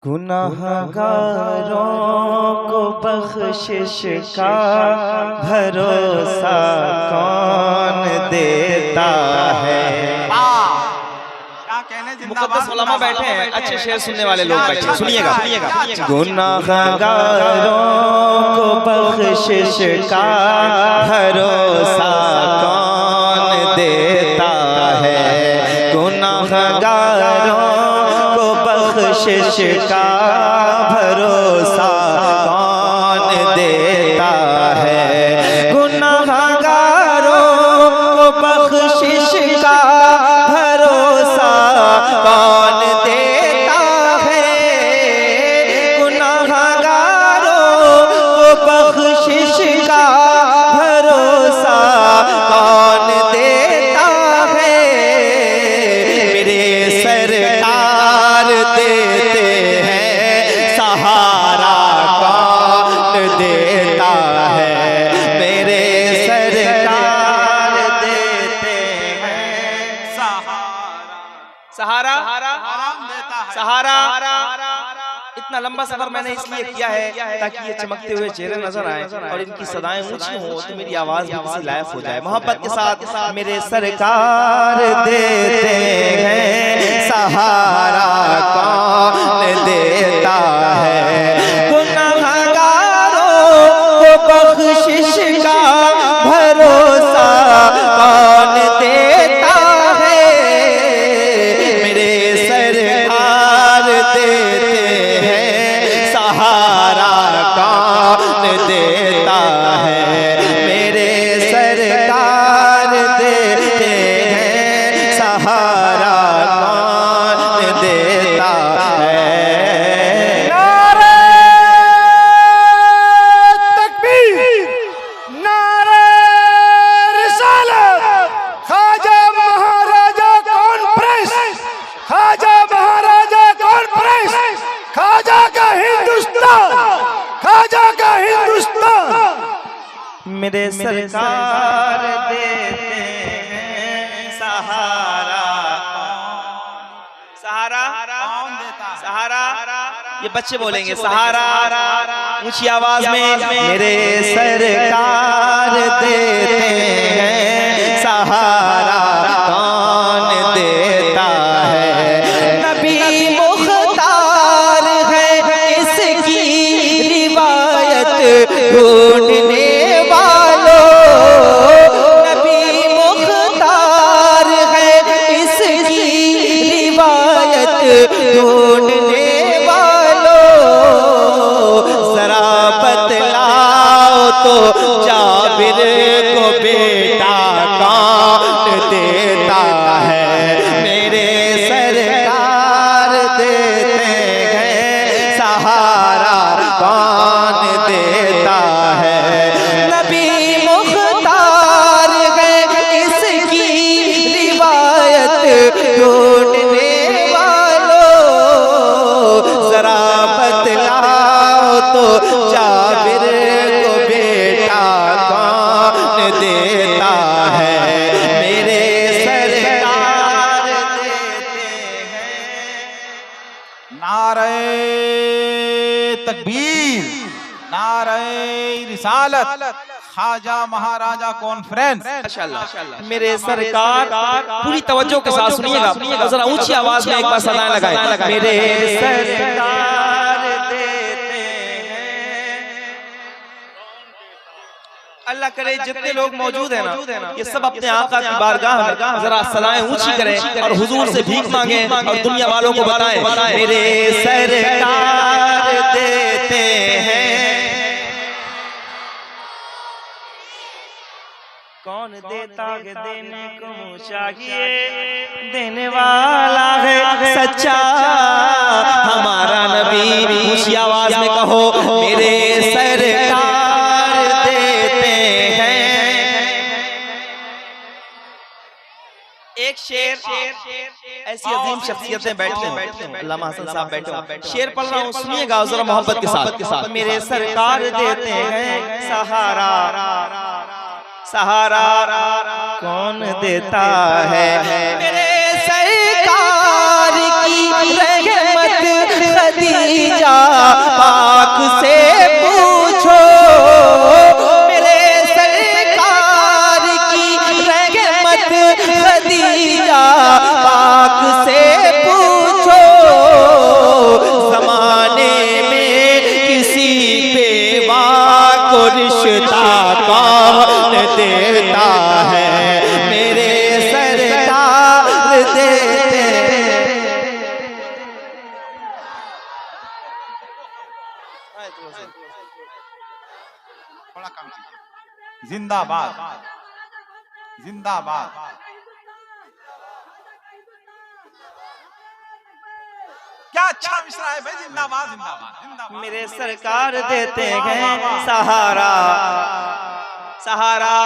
गुनाहगारों को बख्शिश का भरोसा कौन देता है। मुक़द्दस उलमा बैठे हैं, अच्छे शेर सुनने वाले लोग बैठे, सुनिएगा। गुनाहगारों को बख्शिश का भरोसा कौन देता है। गुनाहगारों को बख्शिश का भरोसा कौन देता है। गुनाहगारों को बख्शिश का भरोसा कौन देता है। गुनाहगारों को बख्शिश का भरोसा कौन देता है। मेरे सरकार देते हैं सहारा कौन देता है। मेरे सरकार देते हैं सहारा सहारा। इतना लंबा सफर मैंने इसलिए किया है ताकि ये चमकते हुए चेहरे नजर आए और इनकी सदाएं ऊंची हो तो मेरी आवाज भी किसी लायक हो जाए। मोहब्बत के साथ मेरे सरकार देते हैं सहारा कौन देता है। गुनाहगारों को बख्शिश का भरोसा कौन देता है। मेरे सरकार देते हैं सहारा कौन देता है। मेरे सरकार देते हैं सहारा कौन देता है। नारे तकबीर, नारे रिसालत। ख्वाजा महाराजा कॉन्फ्रेंस, ख्वाजा महाराजा कॉन्फ्रेंस, ख्वाजा का हिंदुस्तान, ख्वाजा का हिंदुस्तान। मेरे सरकार देते हैं सहारा सहारा सहारा। ये बच्चे बोलेंगे सहारा ऊंची आवाज में। मेरे सरकार देते हैं सहारा कौन देता है। नबी मुख्तार है इसकी रिवायत ढूंढने वालों। नबी मुख्तार है इसकी रिवायत ढूंढने वालों। जरा बतलाओ तो जाबिर को बेटा कौन देता है। मेरे सरकार देते हैं सहारा कौन देता है। नबी मुख्तार है इसकी रिवायत ढूंढने वालों। जरा बतलाओ तो जाबिर को बेटा कौन देता है। मेरे सरकार देते हैं। नारे तकबीर, नारे रिसालत। ख्वाजा महाराजा कॉन्फ्रेंस। मेरे सरकार पूरी तवज्जो के साथ सुनिएगा, जरा ऊंची आवाज में एक बार सदाएं लगाएं। मेरे सरकार देते हैं। अल्लाह करे जितने लोग मौजूद हैं ना ये सब अपने आका की बारगाह में जरा सदाएं ऊंची करें और हुजूर से भीख मांगे और दुनिया वालों को बताएं। मेरे सरकार देते हैं। कौन देता है देने को चाहिए, देने वाला है सच्चा हमारा नबी। ऊंची आवाज में कहो मेरे सरकार देते हैं। एक शेर, ऐसी अजीम शख्सियतें बैठते हैं, अल्लामा हसन साहब बैठे, शेर पढ़ रहा हूँ सुनिएगा जरा मोहब्बत के साथ। मेरे सरकार देते हैं सहारा सहारा कौन देता है। मेरे सरकार की रहमत खदीजा पाक से पूछो, मेरे सरकार की रहमत खदीजा पाक से पूछो। जमाने में किसी बेवा को रिश्ता कौन देता है, मेरे सरकार देते। जिंदाबाद जिंदाबाद। क्या अच्छा मिश्रा है भाई, जिंदाबाद जिंदाबाद जिंदाबाद। मेरे सरकार देते हैं सहारा, सहारा,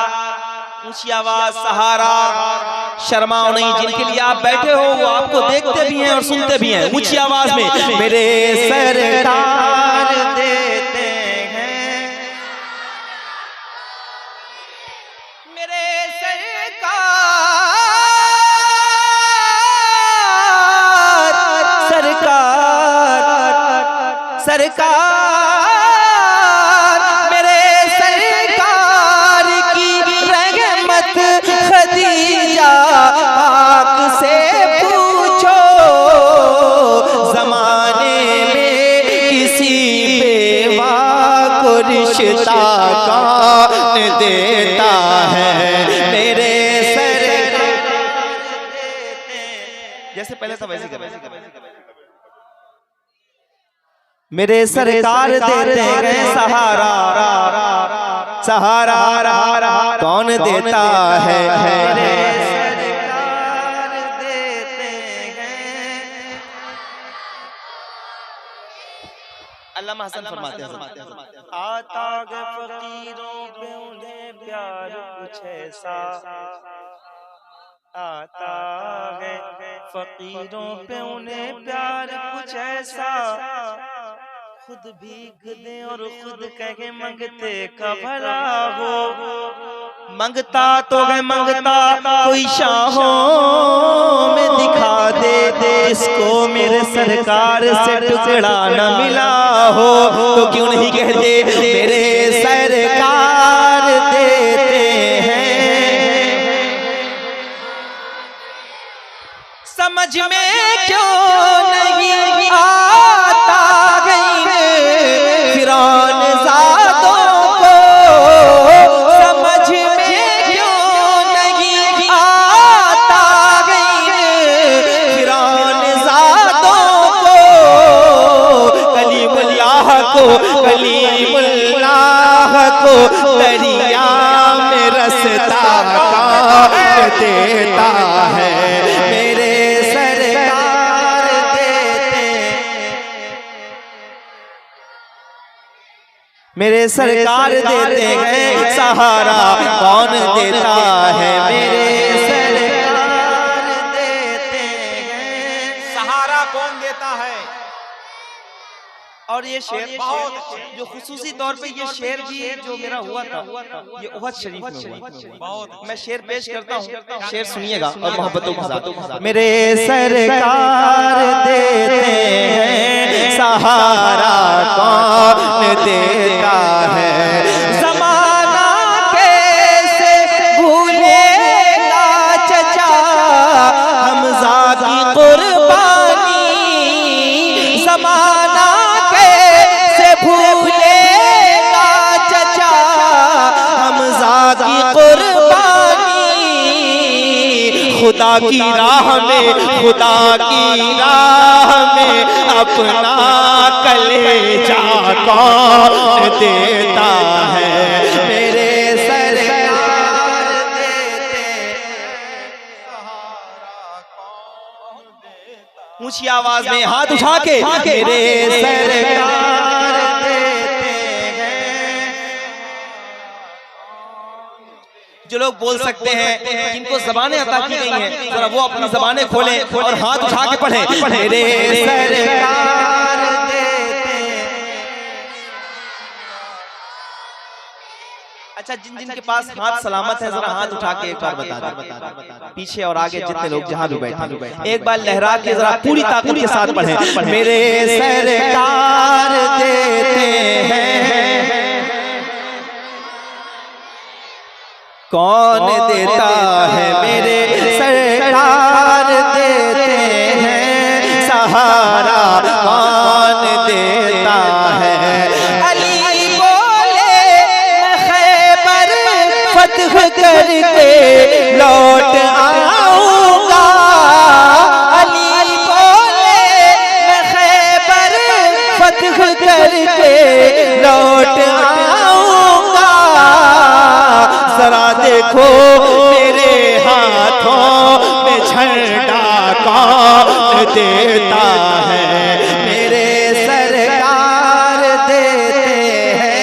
ऊंची आवाज सहारा। शर्माओ नहीं, जिनके लिए आप बैठे हो वो आपको देखते भी हैं और सुनते भी हैं। ऊंची आवाज में मेरे सरकार देते हैं, मेरे सरकार, सरकार, सरकार, मेरे सरकार की रहमत खदीजा पाक से पूछो। जमाने में किसी बेवा को रिश्ता कौन देता है, मेरे सरकार देते। जैसे पहले था वैसे कर, मेरे सरकार देते हैं सहारा, सहारा कौन देता है, मेरे सरकार देते हैं। अल्लामा हसन फरमाते हैं, आता है फकीरों पे उन्हें प्यार कुछ ऐसा, आता है फकीरों पे उन्हें प्यार कुछ ऐसा, खुद भीख दे और खुद कहे मंगते का भला हो। मंगता तो है मंगता कोई शाहों में दिखा दे, जिसको मेरे सरकार से टुकड़ा न मिला हो। तो क्यों नहीं कहते मेरे सरकार देते हैं। समझ में क्यों नहीं आता फिरौन ज़ादों को, समझ में क्यों नहीं आता फिरौन ज़ादों को। कलीमुल्लाह को, कलीमुल्लाह को दरिया में रास्ता कौन देता है, मेरे सरकार देते। मेरे सरकार देते हैं सहारा कौन देता है, मेरे सरकार देते हैं सहारा कौन देता है। और ये शेर बहुत जो खुसूसी तौर पे ये शेर भी जो मेरा हुआ था ये उहद शरीफ में हुआ। मैं शेर पेश करता हूँ, शेर सुनिएगा और मोहब्बतों के साथ। मेरे सरकार देते हैं सहारा कौन देता है, ज़माना कैसे भूलेगा चचा हमज़ा की कुर्बानी। ज़माना भूलेगा चचा हमज़ा की कुर्बानी। खुदा की राह में, खुदा की राह में अपना कलेजा कौन देता है, मेरे सरकार देते। ऊंची आवाज में हाथ उठा के मेरे सरकार देते हैं। जो लोग बोल सकते हैं, जिनको ज़बानें अता की गई हैं, जरा वो अपनी ज़बानें खोलें और हाथ उठा के पढ़ें, मेरे सरकार देते हैं। अच्छा, जिन जिन के पास हाथ सलामत है जरा हाथ उठा के एक बार बता दो, पीछे और आगे जितने लोग जहां भी बैठे एक बार लहरा के जरा पूरी ताकत के साथ पढ़ें। मेरे सरकार देते हैं, कौन देता है, मेरे सरकार देते हैं, सहारा कौन देता है। अली बोले मैं खैबर फतह करके लौट आऊंगा, अली बोले मैं खैबर फतह करके लौट आऊंगा, जरा देखो मेरे हाथों में झंडा कौन देता है, मेरे सरकार देते हैं।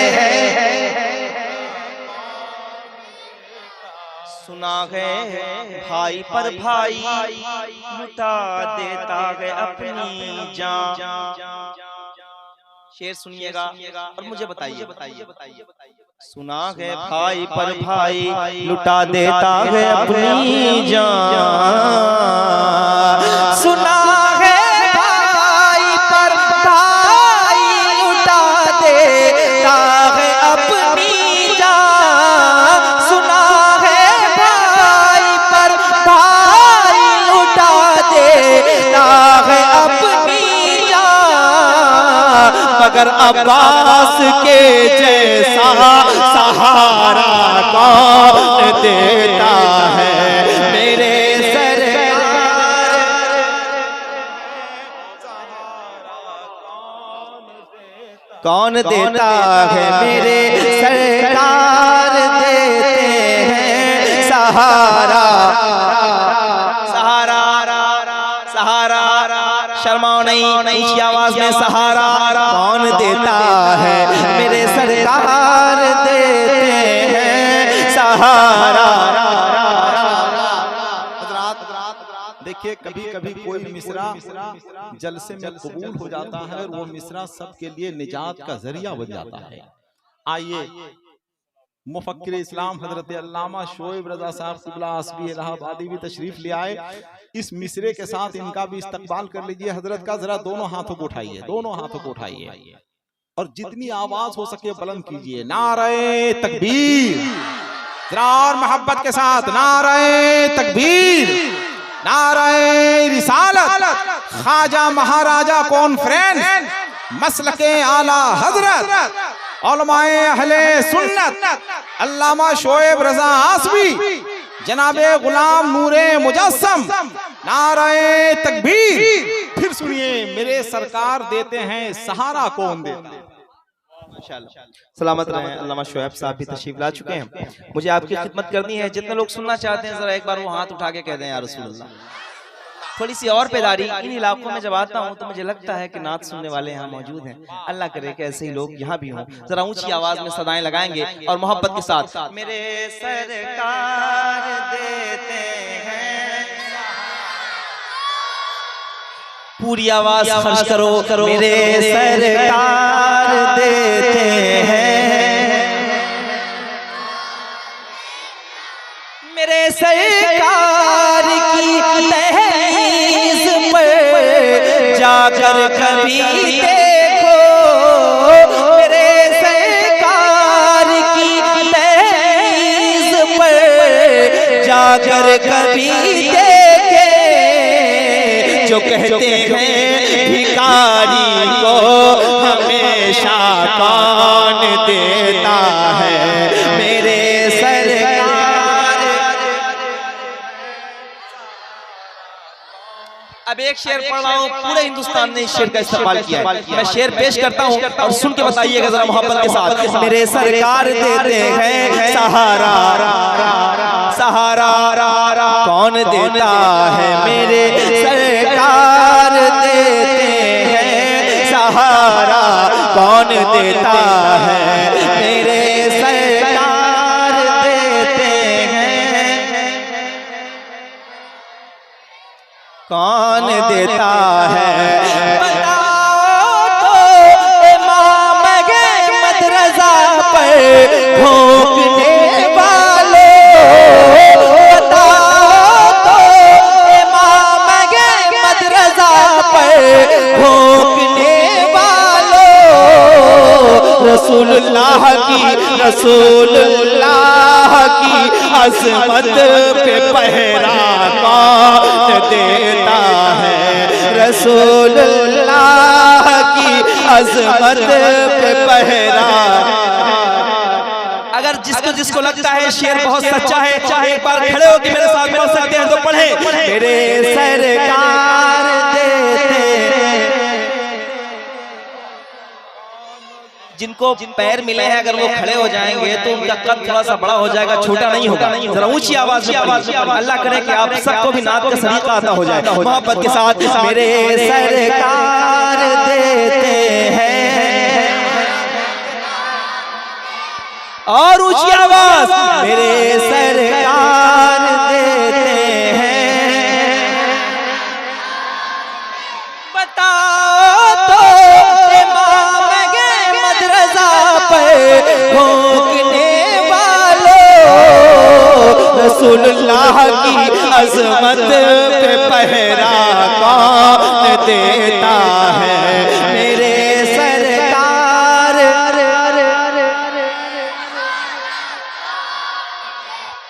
सुना है भाई पर भाई लुटा देता है अपनी जान। शेर सुनिएगा और मुझे बताइए। सुना है भाई पर भाई लुटा देता है अपनी जान, सुना है भाई पर भाई लुटा देता है अपनी जान, सुना है भाई पर भाई लुटा देता है अपनी जान, मगर अब्बास के जैसा सहारा कौन देता है, मेरे सरकार कौन देता है, मेरे सरकार देते हैं, सहारा सहारा सहारा। शर्माओ नहीं, ऊंची आवाज में सहारा कौन देता है, मेरे सरकार देते हैं, सहारा। देखिए कभी कभी कोई मिसरा जलसे में कबूल हो जाता है और वो मिसरा सबके लिए निजात का जरिया बन जाता है। आइए मुफक्किर इस्लाम हजरत अल्लामा शोएब रजा साहब क़िबला आसबी इलाहाबादी भी तशरीफ ले आए। इस मिसरे के साथ इनका भी इस्तकबाल कर लीजिए हजरत का। जरा दोनों हाथों को उठाइए, दोनों हाथों को उठाइए और जितनी आवाज हो सके बुलंद कीजिए। नारे तकबीर, जरा और मोहब्बत के साथ नारे तकबीर, नारे रिसालत, ख्वाजा महाराजा कॉन्फ्रेंस, मसलके आला हजरत, उलमाए अहले सुन्नत, अल्लामा शोएब रजा आसवी, जनाबे गुलाम नूरे मुजस्सम, नारे तकबीर। फिर सुनिए, मेरे सरकार देते हैं, सहारा कौन देता है। सलामत रहें। अल्लामा शोएब साहब भी तशरीफ ला चुके हैं, मुझे आपकी खिदमत करनी है। जितने लोग सुनना चाहते हैं जरा एक बार वो हाथ उठा के कह दें या रसूल अल्लाह। थोड़ी सी और बेदारी, इन इलाकों में जब आता हूँ तो मुझे लगता है कि नात सुनने वाले यहाँ मौजूद हैं। अल्लाह करे कि ऐसे ही लोग यहाँ भी हों। जरा ऊंची आवाज में सदाएं लगाएंगे और मोहब्बत के साथ मेरे सरकार देते हैं, पूरी आवाज खर्च करो, मेरे सरकार देते हैं, मेरे सरकार की तहरीज़ पर जाकर कभी देखो, मेरे सरकार की तहरीज़ पर जाकर कभी देखे, जो कहते हैं भिखारी को हमेशा कौन देता है, मेरे सरकार। अब एक शेर पढ़ रहा हूँ, पूरे हिंदुस्तान ने इस शेर का इस्तेमाल किया है। मैं शेर पेश करता हूँ और सुन के बताइएगा जरा मोहब्बत के साथ। मेरे सरकार देते हैं सहारा, सहारा कौन देता है, मेरे सरकार देते हैं, सहारा कौन देता है, मेरे सरकार देते हैं, कौन देता है। बताओ तो इमाम अहमद रज़ा पर भोंकने रसूलुल्लाह की अज़मत पे पहरा कौन देता है, रसूलुल्लाह की अज़मत पे पहरा। अगर जिसको लगता है शेर बहुत सच्चा है, एक बार खड़े होकर मेरे साथ पढ़ सकते हैं तो पढ़े। मेरे सरकार देते, जिनको पैर मिले हैं अगर वो खड़े हो जाएंगे तो उनका कद थोड़ा सा बड़ा हो जाएगा, छोटा नहीं होगा। जरा ऊंची आवाज में अल्लाह करे कि आप सबको भी नात का सलीका आता हो जाए मोहब्बत के साथ। मेरे सरकार देते हैं, और ऊंची आवाज, मेरे सरकार देते हैं। बताओ तो इमाम मदरसा पर भोंकने वालों, रसूलुल्लाह की अज़मत पे पहरा कौन देता है, मेरे सरकार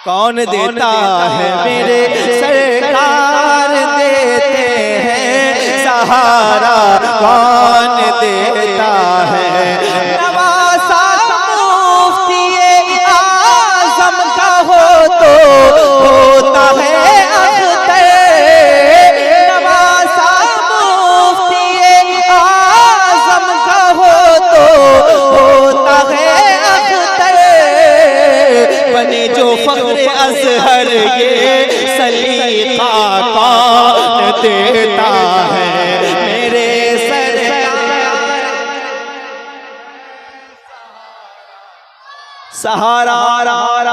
कौन देता है, मेरे सरकार देते हैं। सहारा कौन देता है, नवासा मुफ्ती आज़म का हो तो होता है अख्तर, नवासा मुफ्ती आज़म का हो तो होता है अख्तर। बने जो फ़ख्र अज़हर ये सलीका कौन देता है, मेरे सरकार सहारा कौन,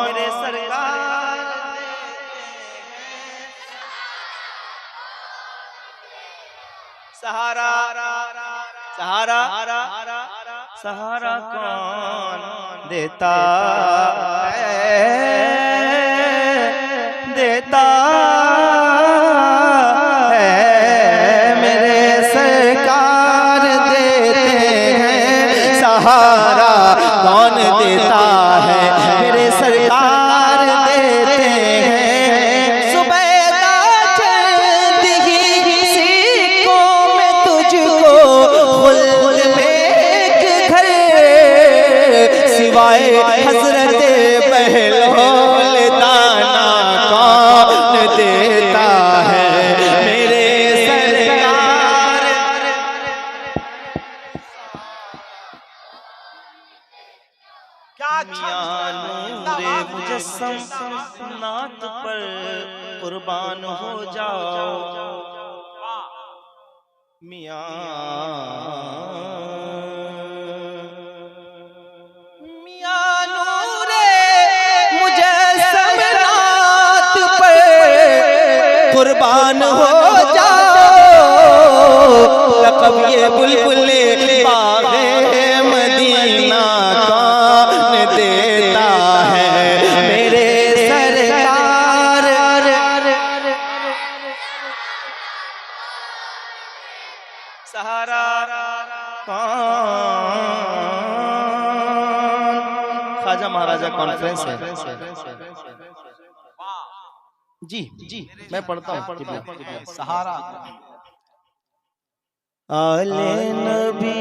मेरे सरकार सहारा सहारा कौन देता है, देता है, मेरे सरकार देते हैं। सहारा कौन देता है, मेरे सरकार देते हैं। सुबैदा चंद ही सिक्कों में तुझको खुल्द में सिवाय हजरत बहलोल दाना कौन देता है, मेरे सरकार मियां नूरे मुजस्सम नात पर कुर्बान हो जाओ, मियां कुर्बान हो जाओ। लक़ब ये बुलबुले बाग़े मदीना कौन देता है, मेरे सरकार सहारा कौन। ख्वाजा महाराजा कॉन्फ्रेंस है जी, मैं पढ़ता हूँ। सहारा आले नबी